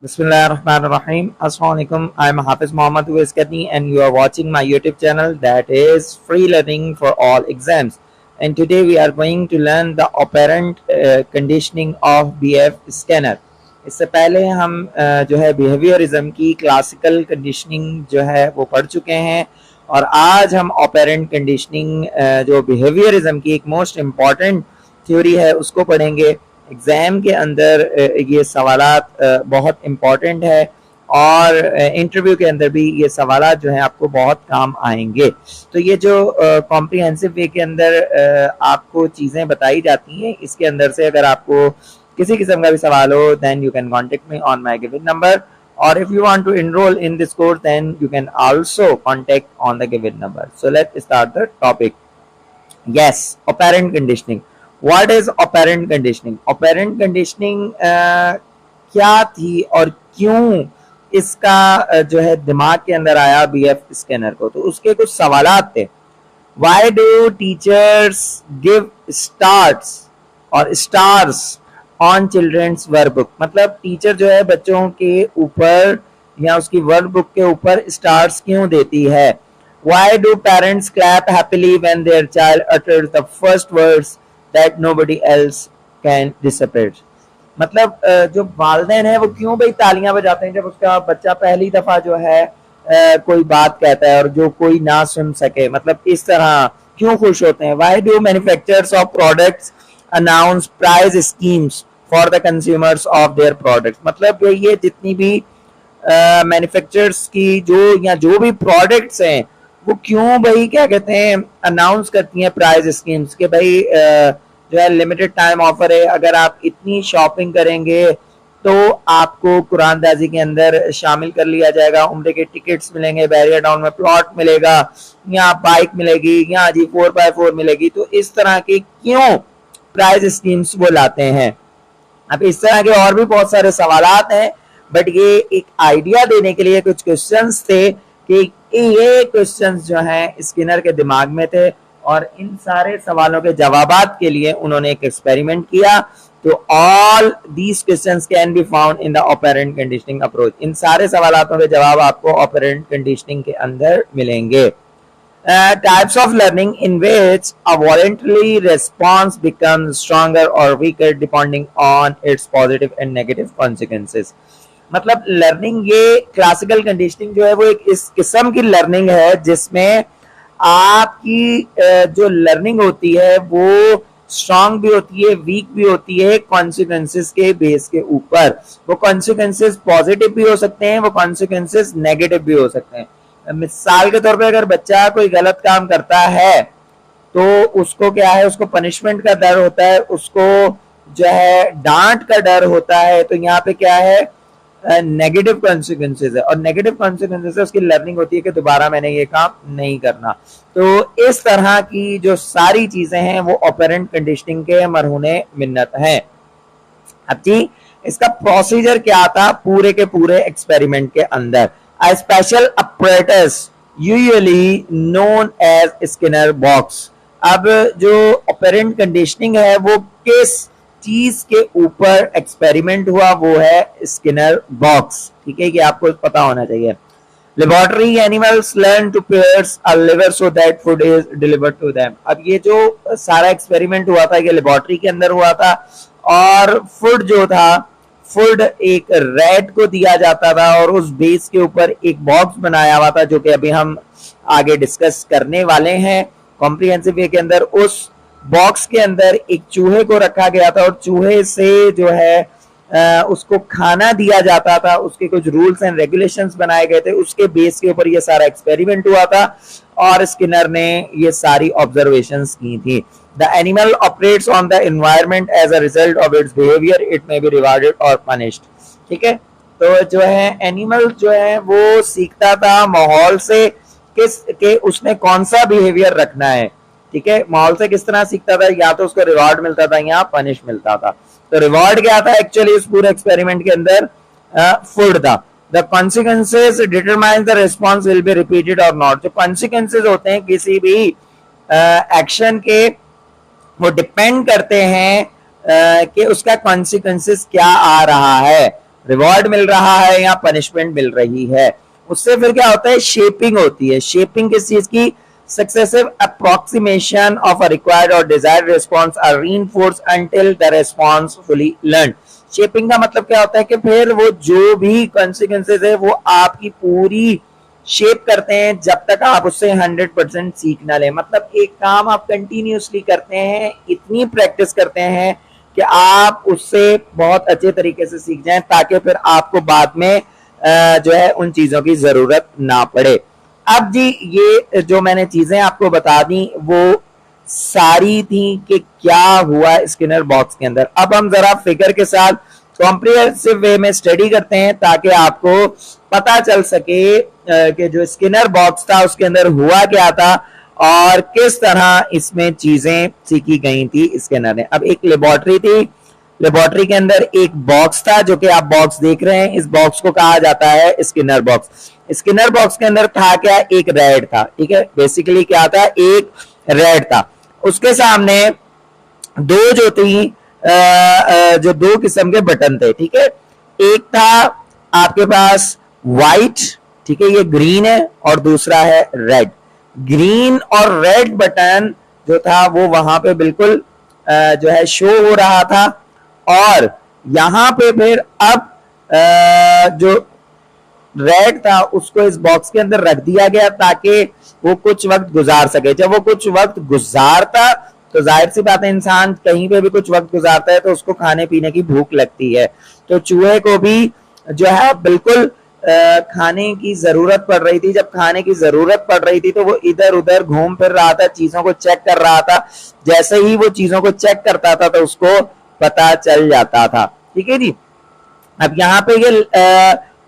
Bismillahirrahmanirrahim. Assalamualaikum. I'm Hafiz Muhammad Uwaiskani and you are watching my YouTube channel that is free learning for all exams. And today we are going to learn the operant conditioning of BF scanner. इससे पहले हम जो है behaviourism की classical conditioning जो है वो पढ़ चुके हैं और आज हम ऑपरेंट कंडीशनिंग जो बिहेवियरिज्म की एक मोस्ट इम्पॉर्टेंट थ्योरी है उसको पढ़ेंगे। एग्ज़ाम के अंदर ये सवालात बहुत इम्पॉर्टेंट है और इंटरव्यू के अंदर भी ये सवालात जो हैं आपको बहुत काम आएंगे। तो ये जो कॉम्प्रिहेंसिव वे के अंदर आपको चीज़ें बताई जाती हैं, इसके अंदर से अगर आपको किसी किस्म का भी सवाल हो then you can contact me on my given number, और if you want to enroll in this course then you can also contact on the given number. So let's start the topic. Yes, operant conditioning. What is operant conditioning? Operant conditioning क्या थी और क्यों इसका जो है दिमाग के अंदर आया BF स्कैनर को? तो उसके कुछ सवालात थे। Why do teachers give starts और stars on children's workbook? मतलब टीचर जो है बच्चों के ऊपर या उसकी वर्क बुक के ऊपर स्टार्स क्यों देती है? Why do parents clap happily when their child utters the first words that nobody else can decipher? मतलब जो वालिदैन है वो क्यों भाई तालियां बजाते हैं जब उसका बच्चा पहली दफा जो है कोई बात कहता है और जो कोई ना सुन सके? मतलब इस तरह क्यों खुश होते हैं? Why do manufacturers of products announce price schemes for the consumers of their products? मतलब ये जितनी भी मैन्युफैक्चरर्स की जो भी प्रोडक्ट्स हैं वो क्यों भाई क्या कहते हैं अनाउंस करती हैं प्राइस स्कीम्स के भाई जो है लिमिटेड टाइम ऑफर है, अगर आप इतनी शॉपिंग करेंगे तो आपको कुरानदाजी के अंदर शामिल कर लिया जाएगा, उम्रे के टिकट्स मिलेंगे, बैरियर टाउन में प्लॉट मिलेगा, यहाँ बाइक मिलेगी, यहाँ जी 4x4 मिलेगी। तो इस तरह के क्यों प्राइस स्कीम्स वो लाते हैं? अब इस तरह के और भी बहुत सारे सवालात हैं, बट ये एक आइडिया देने के लिए कुछ क्वेश्चंस थे कि ये क्वेश्चंस जो हैं स्किनर के दिमाग में थे और इन सारे सवालों के जवाबात के लिए उन्होंने एक एक्सपेरिमेंट किया। तो all these questions can be found in the operant conditioning approach. इन सारे सवालों के जवाब आपको ऑपरेंट कंडीशनिंग के अंदर मिलेंगे। Types of learning in which a voluntary response becomes stronger or weaker depending on its positive and negative consequences. मतलब लर्निंग ये क्लासिकल कंडीशनिंग जो है वो एक इस किस्म की लर्निंग है जिसमें आपकी जो लर्निंग होती है वो स्ट्रांग भी होती है, वीक भी होती है, कॉन्सिक्वेंसेस के बेस के ऊपर। वो कॉन्सिक्वेंसेस पॉजिटिव भी हो सकते हैं, वो कॉन्सिक्वेंसेस नेगेटिव भी हो सकते हैं। मिसाल के तौर पे अगर बच्चा कोई गलत काम करता है तो उसको क्या है, उसको पनिशमेंट का डर होता है, उसको जो है डांट का डर होता है। तो यहाँ पे क्या है, नेगेटिव कॉन्सिक्वेंसेस है और नेगेटिव कॉन्सिक्वेंसेस से उसकी लर्निंग होती है कि दोबारा मैंने ये काम नहीं करना। तो इस तरह की जो सारी चीजें हैं वो ऑपरेंट कंडीशनिंग के मरहूने मिन्नत हैं। अब जी इसका प्रोसीजर क्या था पूरे के पूरे एक्सपेरिमेंट के अंदर? A special apparatus usually known as Skinner box. अब जो ऑपरेंट कंडीशनिंग है वो किस चीज के ऊपर एक्सपेरिमेंट हुआ? वो है स्किनर बॉक्स। ठीक है, कि आपको पता होना चाहिए। Laboratory animals learn to pierce a liver so that food is delivered to them. अब ये जो सारा एक्सपेरिमेंट हुआ था ये लेबोरेटरी के अंदर हुआ था और फूड जो था, फूड एक रैट को दिया जाता था और उस बेस के ऊपर एक बॉक्स बनाया हुआ था जो कि अभी हम आगे डिस्कस करने वाले हैं कॉम्प्रिहेंसिव वे के अंदर। उस बॉक्स के अंदर एक चूहे को रखा गया था और चूहे से जो है उसको खाना दिया जाता था, उसके कुछ रूल्स एंड रेगुलेशंस बनाए गए थे, उसके बेस के ऊपर ये सारा एक्सपेरिमेंट हुआ था और स्किनर ने ये सारी ऑब्जर्वेशंस की थी। The animal operates on the environment as a result of its behavior. It may be rewarded or punished. ठीक है, तो जो है एनिमल जो है वो सीखता था माहौल से के उसने कौन सा बिहेवियर रखना है। ठीक है, माहौल से किस तरह सीखता था, या तो उसको रिवॉर्ड मिलता था या पनिश मिलता था। तो रिवॉर्ड क्या था एक्चुअली इस पूरे एक्सपेरिमेंट के अंदर? फूड था। The consequences determine the response will be repeated or not. जो consequences होते हैं किसी भी एक्शन के वो डिपेंड करते हैं कि उसका कॉन्सिक्वेंसेस क्या आ रहा है। रिवॉर्ड मिल रहा है या पनिशमेंट मिल रही है। उससे फिर क्या होता है, शेपिंग होती है। शेपिंग किस चीज की, successive approximation of a required or desired response are reinforced until the response fully learn. Shaping का मतलब क्या होता है कि फिर वो जो भी कॉन्सिक्वेंसेज है वो आपकी पूरी शेप करते हैं जब तक आप उससे 100% सीख ना लें। मतलब एक काम आप कंटिन्यूसली करते हैं, इतनी प्रैक्टिस करते हैं कि आप उससे बहुत अच्छे तरीके से सीख जाएं, ताकि फिर आपको बाद में जो है उन चीजों की जरूरत ना पड़े। अब जी ये जो मैंने चीजें आपको बता दी वो सारी थी कि क्या हुआ स्किनर बॉक्स के अंदर। अब हम जरा फिगर के साथ कॉम्प्रिहेंसिव वे में स्टडी करते हैं ताकि आपको पता चल सके कि जो स्किनर बॉक्स था उसके अंदर हुआ क्या था और किस तरह इसमें चीजें सीखी गई थी स्किनर ने। अब एक लेबोरेटरी थी, लेबोरेटरी के अंदर एक बॉक्स था जो कि आप बॉक्स देख रहे हैं। इस बॉक्स को कहा जाता है स्किनर बॉक्स। स्किनर बॉक्स के अंदर था क्या, एक रैट था। ठीक है, बेसिकली क्या था, एक रैट था। उसके सामने दो जो थी जो दो किस्म के बटन थे। ठीक है, एक था आपके पास व्हाइट, ठीक है, ये ग्रीन है, और दूसरा है रेड। ग्रीन और रेड बटन जो था वो वहां पे बिल्कुल जो है शो हो रहा था। और यहां पे फिर अब जो रेड था उसको इस बॉक्स के अंदर रख दिया गया ताकि वो कुछ वक्त गुजार सके। जब वो कुछ वक्त गुजारता तो जाहिर सी बात है, इंसान कहीं पे भी कुछ वक्त गुजारता है तो उसको खाने पीने की भूख लगती है। तो चूहे को भी जो है बिल्कुल खाने की जरूरत पड़ रही थी। जब खाने की जरूरत पड़ रही थी तो वो इधर उधर घूम फिर रहा था, चीजों को चेक कर रहा था। जैसे ही वो चीजों को चेक करता था तो उसको पता चल जाता था। ठीक है जी। अब यहाँ पे ये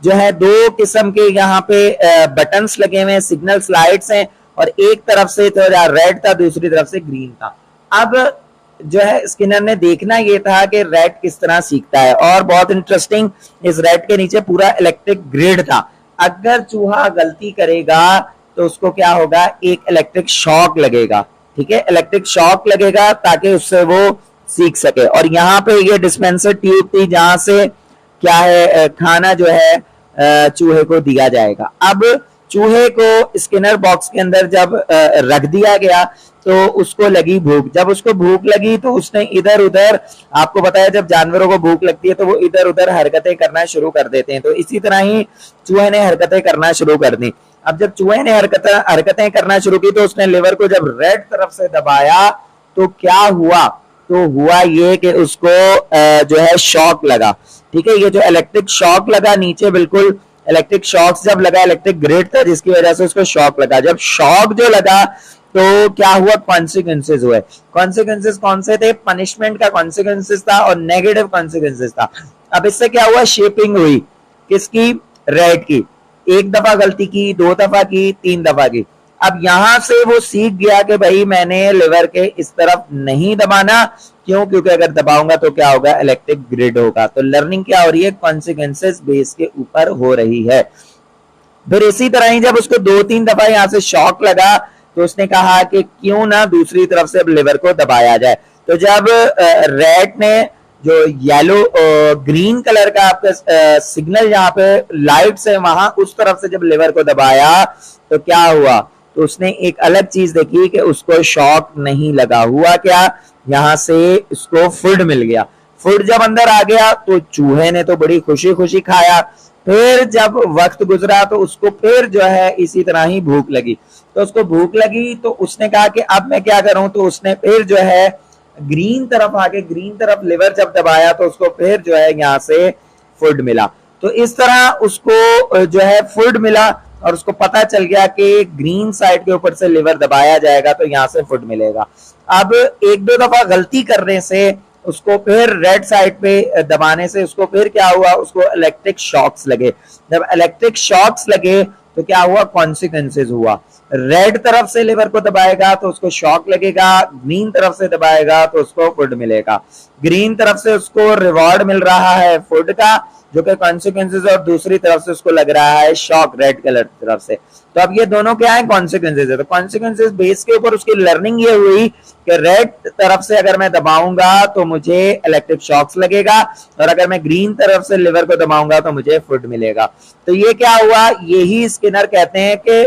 जो है दो किस्म के यहाँ पे बटन्स लगे हुए हैं, सिग्नल स्लाइड्स हैं, और एक तरफ से तो रेड था, दूसरी तरफ से ग्रीन था। अब जो है स्किनर ने देखना ये था कि रेड किस तरह सीखता है। और बहुत इंटरेस्टिंग, इस रेड के नीचे पूरा इलेक्ट्रिक ग्रिड था। अगर चूहा गलती करेगा तो उसको क्या होगा, एक इलेक्ट्रिक शॉक लगेगा। ठीक है, इलेक्ट्रिक शॉक लगेगा ताकि उससे वो सीख सके। और यहाँ पे ये डिस्पेंसर ट्यूब थी जहां से क्या है, खाना जो है चूहे को दिया जाएगा। अब चूहे को स्किनर बॉक्स के अंदर जब रख दिया गया तो उसको लगी भूख। जब उसको भूख लगी तो उसने इधर उधर, आपको पता है जब जानवरों को भूख लगती है तो वो इधर उधर हरकतें करना शुरू कर देते हैं। तो इसी तरह ही चूहे ने हरकतें करना शुरू कर दी। अब जब चूहे ने हरकतें करना शुरू की तो उसने लिवर को जब रेड तरफ से दबाया तो क्या हुआ, तो हुआ ये कि उसको जो है शॉक लगा। ठीक है, ये जो इलेक्ट्रिक शॉक लगा नीचे, बिल्कुल इलेक्ट्रिक शॉक जब लगा, इलेक्ट्रिक ग्रिड था जिसकी वजह से उसको शॉक लगा। जब शॉक जो लगा तो क्या हुआ, कॉन्सिक्वेंसेज हुए। कॉन्सिक्वेंसेज कौन से थे, पनिशमेंट का कॉन्सिक्वेंसेज था और नेगेटिव कॉन्सिक्वेंसेज था। अब इससे क्या हुआ, शेपिंग हुई किसकी, रेड की। एक दफा गलती की, दो दफा की, तीन दफा की। अब यहां से वो सीख गया कि भाई मैंने लिवर के इस तरफ नहीं दबाना। क्यों, क्योंकि अगर दबाऊंगा तो क्या होगा, इलेक्ट्रिक ग्रिड होगा। तो लर्निंग क्या हो रही है, कॉन्सिक्वेंसेज बेस के ऊपर हो रही है। फिर इसी तरह ही जब उसको दो तीन दफा यहां से शॉक लगा तो उसने कहा कि क्यों ना दूसरी तरफ से लिवर को दबाया जाए। तो जब रेड ने जो येलो ग्रीन कलर का आपका सिग्नल यहाँ पे लाइट से वहां उस तरफ से जब लिवर को दबाया तो क्या हुआ, तो उसने एक अलग चीज देखी कि उसको शॉक नहीं लगा। हुआ क्या, यहां से उसको फूड मिल गया। फूड जब अंदर आ गया तो चूहे ने तो बड़ी खुशी खुशी खाया। फिर जब वक्त गुजरा तो उसको फिर जो है इसी तरह ही भूख लगी। तो उसको भूख लगी तो उसने कहा कि अब मैं क्या करूं, तो उसने फिर जो है ग्रीन तरफ आके, ग्रीन तरफ लिवर जब दबाया तो उसको फिर जो है यहाँ से फूड मिला। तो इस तरह उसको जो है फूड मिला और उसको पता चल गया कि ग्रीन साइड के ऊपर से लिवर दबाया जाएगा तो यहाँ से फूड मिलेगा। अब एक दो दफा गलती करने से उसको फिर रेड साइड पे दबाने से उसको फिर क्या हुआ, उसको इलेक्ट्रिक शॉक्स लगे। जब इलेक्ट्रिक शॉक्स लगे तो क्या हुआ, कॉन्सिक्वेंसेज हुआ। रेड तरफ से लीवर को दबाएगा तो उसको शॉक लगेगा, ग्रीन तरफ से दबाएगा तो उसको फूड मिलेगा। ग्रीन तरफ से उसको रिवॉर्ड मिल रहा है फूड का जो कि कॉन्सिक्वेंसेज, और दूसरी तरफ से उसको लग रहा है शॉक रेड कलर तरफ से। तो अब ये दोनों क्या है, कॉन्सिक्वेंसेज है। तो कॉन्सिक्वेंसेज बेस के ऊपर उसकी लर्निंग ये हुई कि रेड तरफ से अगर मैं दबाऊंगा तो मुझे इलेक्ट्रिक शॉक्स लगेगा, और अगर मैं ग्रीन तरफ से लिवर को दबाऊंगा तो मुझे फूड मिलेगा। तो ये क्या हुआ, यही स्किनर कहते हैं कि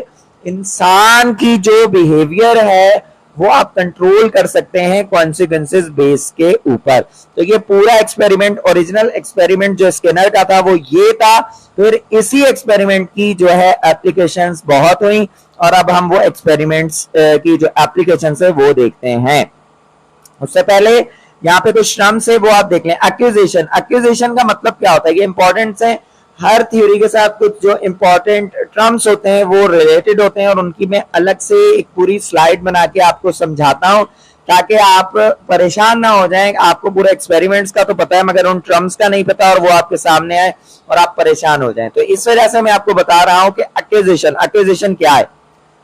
इंसान की जो बिहेवियर है वो आप कंट्रोल कर सकते हैं कॉन्सिक्वेंसेस बेस के ऊपर। तो ये पूरा एक्सपेरिमेंट, ओरिजिनल एक्सपेरिमेंट जो स्किनर का था वो ये था। फिर इसी एक्सपेरिमेंट की जो है एप्लीकेशंस बहुत हुई, और अब हम वो एक्सपेरिमेंट्स की जो एप्लीकेशंस है वो देखते हैं। उससे पहले यहाँ पे कुछ टर्म्स है वो आप देख लें। एक्यूजेशन, एक्यूजेशन का मतलब क्या होता है, ये इंपॉर्टेंट है। हर थ्योरी के साथ कुछ जो इंपॉर्टेंट टर्म्स होते हैं वो रिलेटेड होते हैं, और उनकी मैं अलग से एक पूरी स्लाइड बना के आपको समझाता हूं ताकि आप परेशान ना हो जाएं। आपको पूरे एक्सपेरिमेंट्स का तो पता है मगर उन टर्म्स का नहीं पता, और वो आपके सामने आए और आप परेशान हो जाएं। तो इस वजह से मैं आपको बता रहा हूं कि एक्यूजेशन, एक्यूजेशन क्या है।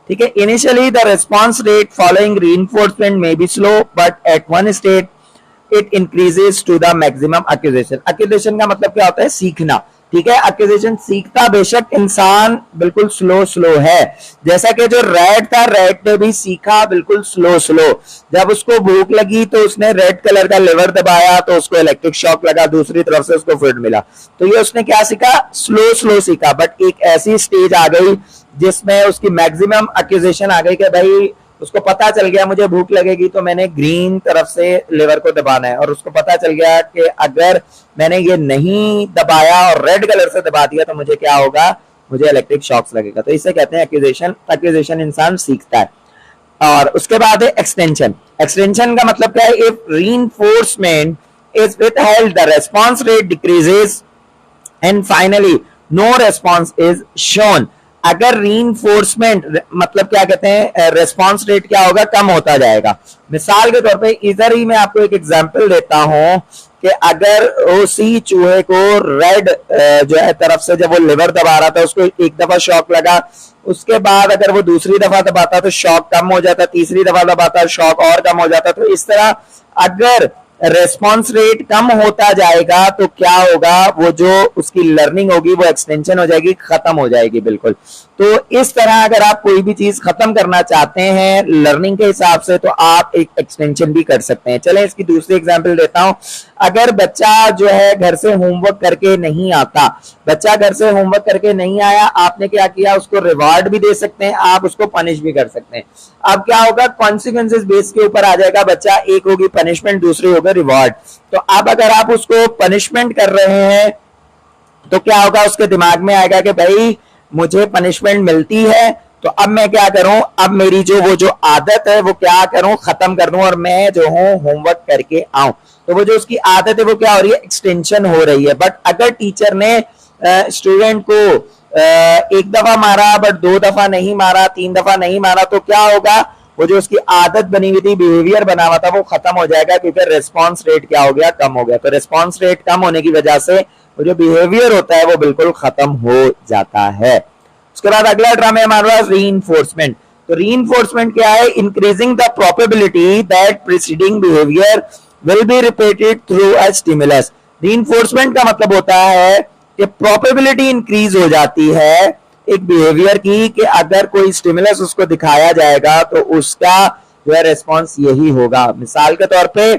ठीक है, initially the response rate following reinforcement may be slow but at one state it increases to the maximum acquisition. Acquisition का मतलब क्या होता है, सीखना। ठीक है, एक्यूजेशन सीखता बेशक इंसान बिल्कुल स्लो स्लो है, जैसा कि जो रेड था, रेड ने भी सीखा बिल्कुल स्लो स्लो। जब उसको भूख लगी तो उसने रेड कलर का लिवर दबाया तो उसको इलेक्ट्रिक शॉक लगा, दूसरी तरफ से उसको फूड मिला। तो ये उसने क्या सीखा, स्लो स्लो सीखा। बट एक ऐसी स्टेज आ गई जिसमें उसकी मैक्सिमम एक्यूजेशन आ गई कि भाई उसको पता चल गया मुझे भूख लगेगी तो मैंने ग्रीन तरफ से लिवर को दबाना है, और उसको पता चल गया कि अगर मैंने ये नहीं दबाया और रेड कलर से दबा दिया तो मुझे क्या होगा, मुझे इलेक्ट्रिक शॉक्स लगेगा। तो इसे कहते हैं एक्यूजेशन। एक्यूजेशन इंसान सीखता है। और उसके बाद है एक्सटेंशन। एक्सटेंशन का मतलब क्या है, if reinforcement is withheld the response rate decreases and finally no response is shown. अगर रीइंफोर्समेंट मतलब क्या कहते हैं, रेस्पॉन्स रेट क्या होगा, कम होता जाएगा। मिसाल के तौर पे इधर ही मैं आपको एक एग्जांपल देता हूं कि अगर उसी चूहे को रेड जो है तरफ से जब वो लिवर दबा रहा था उसको एक दफा शॉक लगा, उसके बाद अगर वो दूसरी दफा दबाता तो शॉक कम हो जाता, तीसरी दफा दबाता शॉक और कम हो जाता। तो इस तरह अगर रेस्पॉन्स रेट कम होता जाएगा तो क्या होगा, वो जो उसकी लर्निंग होगी वो एक्सटेंशन हो जाएगी, खत्म हो जाएगी बिल्कुल। तो इस तरह अगर आप कोई भी चीज खत्म करना चाहते हैं लर्निंग के हिसाब से तो आप एक एक्सटेंशन भी कर सकते हैं। चलें इसकी दूसरी एग्जांपल देता हूं। अगर बच्चा जो है घर से होमवर्क करके नहीं आता, बच्चा घर से होमवर्क करके नहीं आया, आपने क्या किया, उसको रिवार्ड भी दे सकते हैं, आप उसको पनिश भी कर सकते हैं। अब क्या होगा, कॉन्सिक्वेंसेस बेस के ऊपर आ जाएगा बच्चा, एक होगी पनिशमेंट, दूसरी होगा रिवार्ड। तो अब अगर आप उसको पनिशमेंट कर रहे हैं तो क्या होगा, उसके दिमाग में आएगा कि भाई मुझे पनिशमेंट मिलती है तो अब मैं क्या करूं, अब मेरी वो जो आदत है वो क्या करूं, खत्म कर दूं और मैं जो हूं होमवर्क करके आऊं। तो वो जो उसकी आदत है वो क्या हो रही है, एक्सटेंशन हो रही है। बट अगर टीचर ने स्टूडेंट को एक दफा मारा बट दो दफा नहीं मारा, तीन दफा नहीं मारा, तो क्या होगा, वो जो उसकी आदत बनी हुई थी, बिहेवियर बना हुआ था, वो खत्म हो जाएगा क्योंकि रेस्पॉन्स रेट क्या हो गया, कम हो गया। तो रेस्पॉन्स रेट कम होने की वजह से वो जो बिहेवियर होता है वो बिल्कुल खत्म हो जाता है। उसके बाद अगला ड्राम है हमारे पास रीइंफोर्समेंट। तो रीइंफोर्समेंट क्या है, increasing the probability that preceding behaviour will be repeated through a stimulus. Reinforcement का मतलब होता है कि प्रोबेबिलिटी इंक्रीज हो जाती है एक बिहेवियर की कि अगर कोई स्टिमुलस उसको दिखाया जाएगा तो उसका जो है रेस्पॉन्स यही होगा। मिसाल के तौर पे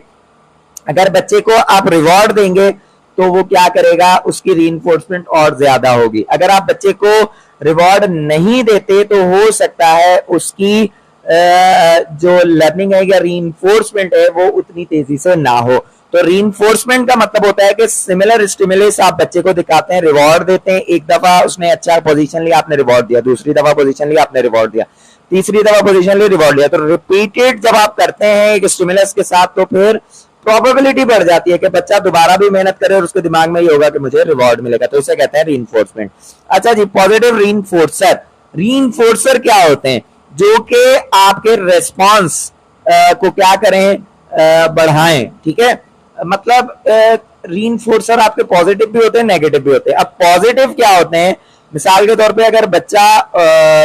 अगर बच्चे को आप रिवॉर्ड देंगे तो वो क्या करेगा, उसकी रीइंफोर्समेंट और ज्यादा होगी। अगर आप बच्चे को रिवॉर्ड नहीं देते तो हो सकता है उसकी जो लर्निंग है या रीइंफोर्समेंट है वो उतनी तेजी से ना हो। तो रीइंफोर्समेंट का मतलब होता है कि सिमिलर स्टिमुलस आप बच्चे को दिखाते हैं, रिवॉर्ड देते हैं। एक दफा उसने अच्छा पोजीशन लिया, आपने रिवॉर्ड दिया, दूसरी दफा पोजीशन लिया, आपने रिवॉर्ड दिया, तीसरी दफा पोजीशन लिया, रिवॉर्ड दिया। तो रिपीटेड जब आप करते हैं एक स्टिमुलस के साथ तो फिर प्रोबेबिलिटी बढ़ जाती है कि बच्चा दोबारा भी मेहनत करे और उसके दिमाग में ये होगा कि मुझे रिवॉर्ड मिलेगा। तो इसे कहते हैं रीइंफोर्समेंट। अच्छा जी, पॉजिटिव रीइंफोर्सर। रीइंफोर्सर क्या होते हैं, जो कि आपके रेस्पॉन्स को क्या करें, बढ़ाएं। ठीक है, मतलब रीइंफोर्सर आपके पॉजिटिव भी होते हैं, नेगेटिव भी होते हैं। अब पॉजिटिव क्या होते हैं, मिसाल के तौर पे अगर बच्चा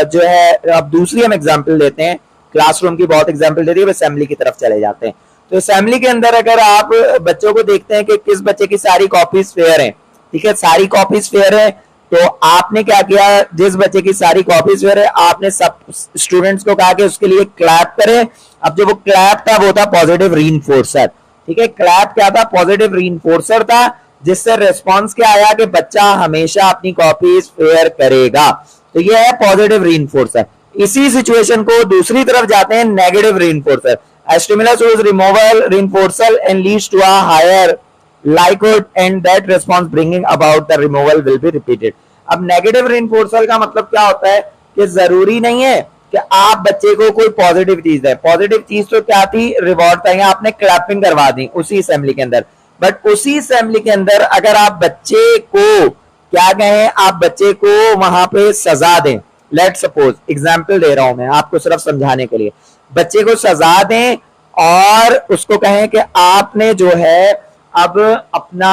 जो है, अब दूसरी हम एग्जांपल लेते हैं, क्लासरूम की बहुत एग्जांपल दे दी है, असेंबली की तरफ चले जाते हैं। तो असेंबली के अंदर अगर आप बच्चों को देखते हैं कि किस बच्चे की सारी कॉपीज फेयर है, ठीक है, सारी कॉपीज फेयर है, तो आपने क्या किया, जिस बच्चे की सारी कॉपीज फेयर है आपने सब स्टूडेंट्स को कहा कि उसके लिए क्लैप करें। अब जो वो क्लैप था वो था पॉजिटिव रीइंफोर्सर, ठीक है, क्लैप क्या था, पॉजिटिव रीइंफोर्सर था, जिससे रिस्पॉन्स क्या आया कि बच्चा हमेशा अपनी कॉपीज फेयर करेगा। तो ये है पॉजिटिव रीइंफोर्सर। इसी सिचुएशन को दूसरी तरफ जाते हैं, negative reinforcer. Stimulus was removal reinforcer and leads to a higher likelihood and that response bringing about the removal will be repeated। अब नेगेटिव रीइंफोर्सर का मतलब क्या होता है कि जरूरी नहीं है कि आप बच्चे को कोई पॉजिटिव चीज दें। पॉजिटिव चीज तो क्या थी, रिवॉर्ड था, या आपने क्लैपिंग करवा दी उसी असेंबली के अंदर। बट उसी असेंबली के अंदर अगर आप बच्चे को क्या कहें, आप बच्चे को वहां पे सजा दें, लेट सपोज, एग्जाम्पल दे रहा हूं मैं आपको सिर्फ समझाने के लिए, बच्चे को सजा दें और उसको कहें कि आपने जो है अब अपना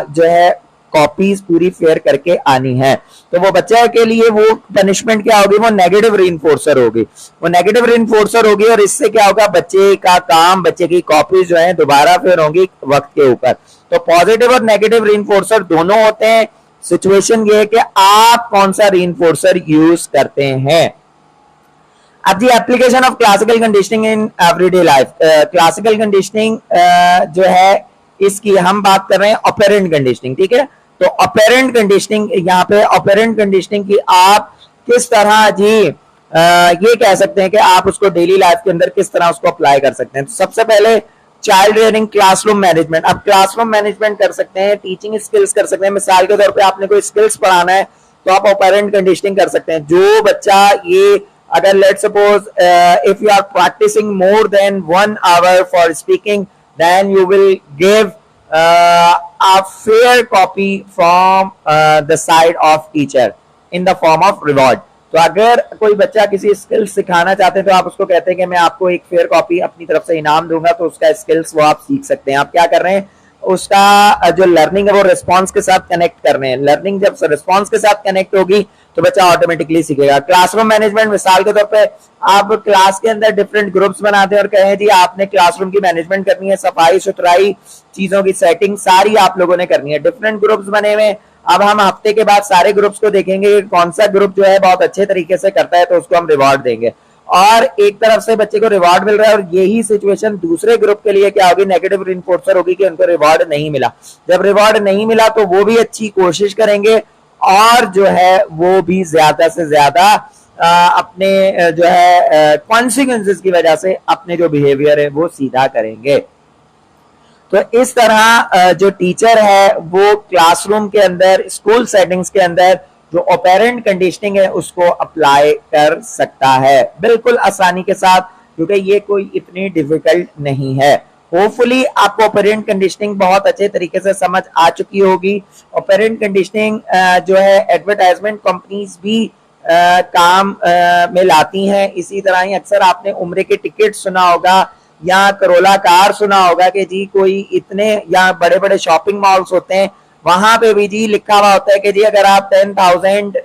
जो है कॉपीज पूरी फेयर करके आनी है, तो वो बच्चे के लिए वो पनिशमेंट क्या होगी, वो नेगेटिव रीइंफोर्सर होगी, वो नेगेटिव रीइंफोर्सर होगी। और इससे क्या होगा, बच्चे का काम, बच्चे की कॉपीज जो है दोबारा फेयर होंगी वक्त के ऊपर। तो पॉजिटिव और नेगेटिव रीइंफोर्सर दोनों होते हैं। सिचुएशन ये है कि आप कौन सा रीइंफोर्सर यूज करते हैं। अब the application of classical conditioning in everyday life, classical conditioning जो है इसकी हम बात कर रहे हैं ऑपरेंट कंडीशनिंग, ठीक है। तो ऑपरेंट कंडीशनिंग, यहाँ पे ऑपरेंट कंडीशनिंग की आप किस तरह जी ये कह सकते हैं कि आप उसको डेली लाइफ के अंदर किस तरह उसको अप्लाई कर सकते हैं। तो सबसे पहले चाइल्ड रेयरिंग, क्लासरूम मैनेजमेंट। अब क्लासरूम मैनेजमेंट कर सकते हैं, टीचिंग स्किल्स कर सकते हैं। मिसाल के तौर पे आपने कोई स्किल्स पढ़ाना है तो आप ऑपरेंट कंडीशनिंग कर सकते हैं। जो बच्चा ये, अगर let suppose if you are practising more than 1 hour for speaking, then you will give a fair copy from the side of teacher in the form of reward। तो अगर कोई बच्चा किसी स्किल सिखाना चाहते हैं तो आप उसको कहते हैं कि मैं आपको एक फेयर कॉपी अपनी तरफ से इनाम दूंगा, तो उसका स्किल्स वो आप सीख सकते हैं। आप क्या कर रहे हैं, उसका जो लर्निंग है वो रिस्पॉन्स के साथ कनेक्ट कर रहे हैं। लर्निंग जब रिस्पॉन्स के साथ कनेक्ट होगी तो बच्चा ऑटोमेटिकली सीखेगा। क्लासरूम मैनेजमेंट, मिसाल के तौर पे आप क्लास के अंदर डिफरेंट ग्रुप्स बनाते हैं और कहें जी आपने क्लासरूम की मैनेजमेंट करनी है, सफाई सुथराई, चीजों की सेटिंग सारी आप लोगों ने करनी है। डिफरेंट ग्रुप्स बने हुए, अब हम हफ्ते के बाद सारे ग्रुप्स को देखेंगे कौन सा ग्रुप जो है बहुत अच्छे तरीके से करता है, तो उसको हम रिवॉर्ड देंगे। और एक तरफ से बच्चे को रिवॉर्ड मिल रहा है और यही सिचुएशन दूसरे ग्रुप के लिए क्या होगी, नेगेटिव रिइंफोर्सर होगी कि उनको रिवॉर्ड नहीं मिला। जब रिवॉर्ड नहीं मिला तो वो भी अच्छी कोशिश करेंगे और जो है वो भी ज्यादा से ज्यादा अपने जो है कॉन्सिक्वेंसेस की वजह से अपने जो बिहेवियर है वो सीधा करेंगे। तो इस तरह जो टीचर है वो क्लासरूम के अंदर, स्कूल सेटिंग्स के अंदर जो ऑपरेंट कंडीशनिंग है उसको अप्लाई कर सकता है बिल्कुल आसानी के साथ, क्योंकि ये कोई इतनी डिफिकल्ट नहीं है। होपफुली आपको ऑपरेंट कंडीशनिंग बहुत अच्छे तरीके से समझ आ चुकी होगी। ऑपरेंट कंडीशनिंग जो है एडवर्टाइजमेंट कंपनीज भी काम में लाती हैं। इसी तरह ही अक्सर आपने उम्रे के टिकट सुना होगा या करोला कार सुना होगा कि जी कोई इतने, या बड़े बड़े शॉपिंग मॉल्स होते हैं वहां पे भी जी लिखा हुआ होता है कि जी अगर आप 10,000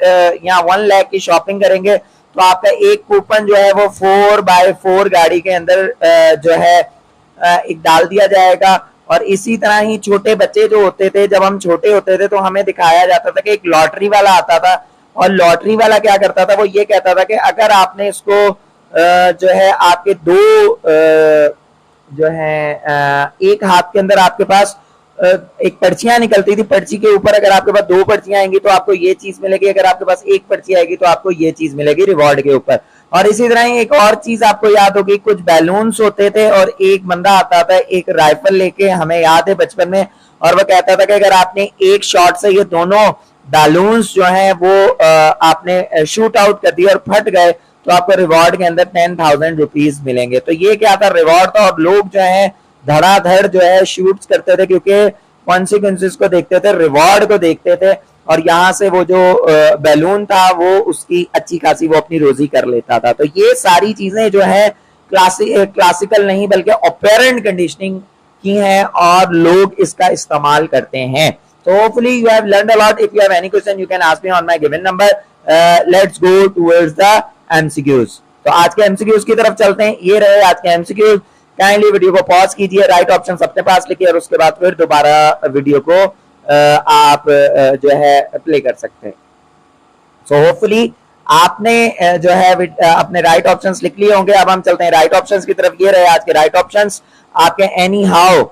या 1 लाख की शॉपिंग करेंगे तो आपका एक कूपन जो है वो 4x4 गाड़ी के अंदर जो है एक डाल दिया जाएगा। और इसी तरह ही छोटे बच्चे जो होते थे, जब हम छोटे होते थे तो हमें दिखाया जाता था कि एक लॉटरी वाला आता था और लॉटरी वाला क्या करता था, वो ये कहता था कि अगर आपने इसको जो है आपके दो जो है एक हाथ के अंदर आपके पास एक पर्चियां निकलती थी, पर्ची के ऊपर अगर आपके पास 2 पर्चियां आएंगी तो आपको ये चीज मिलेगी, अगर आपके पास 1 पर्ची आएगी तो आपको ये चीज मिलेगी रिवॉर्ड के ऊपर। और इसी तरह ही एक और चीज आपको याद होगी, कुछ बैलून्स होते थे और एक बंदा आता था एक राइफल लेके, हमें याद है बचपन में, और वो कहता था कि अगर आपने एक शॉट से ये दोनों बैलून्स जो है वो आपने शूट आउट कर दिया और फट गए तो आपको रिवॉर्ड के अंदर 10,000 रुपीज मिलेंगे। तो ये क्या था, रिवॉर्ड था। और लोग जो है धड़ाधड़ जो है शूट्स करते थे क्योंकि कॉन्सिक्वेंसेस को देखते थे, रिवॉर्ड को देखते थे, और यहाँ से वो जो बैलून था वो उसकी अच्छी खासी वो अपनी रोजी कर लेता था। तो ये सारी चीजें जो है क्लासिकल नहीं बल्कि ऑपरेंट कंडीशनिंग की हैं और लोग इसका इस्तेमाल करते हैं। So hopefully you have learned a lot. If you have any question, you can ask me on my given number. Let's go towards the MCQs. तो आज के MCQs की तरफ चलते हैं. ये रहे आज के MCQs. काइंडली वीडियो को पॉज कीजिए, राइट ऑप्शन अपने पास लिखिए और उसके बाद फिर दोबारा वीडियो को आप जो है प्ले कर सकते हैं. सो होपफुली आपने जो है अपने राइट ऑप्शंस लिख लिए होंगे. अब हम चलते हैं राइट ऑप्शंस की तरफ. ये रहे आज के राइट ऑप्शंस. आपके एनी हाउ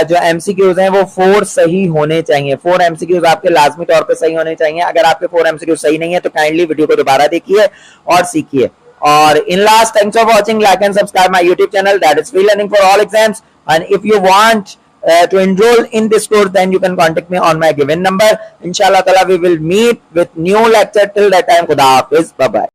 जो एमसीक्यूज हैं वो 4 सही होने चाहिए. 4 एमसीक्यूज आपके लाजमी तौर पे सही होने चाहिए. अगर आपके 4 एमसीक्यूज सही नहीं है तो काइंडली वीडियो को दोबारा देखिए और सीखिए. और in last, thanks for watching. Like and subscribe my YouTube channel, that is free learning for all exams. And if you want to enroll in this course, then you can contact me on my given number. Inshallah Taala we will meet with new lecture. Till that time, Khuda Hafiz. Bye bye.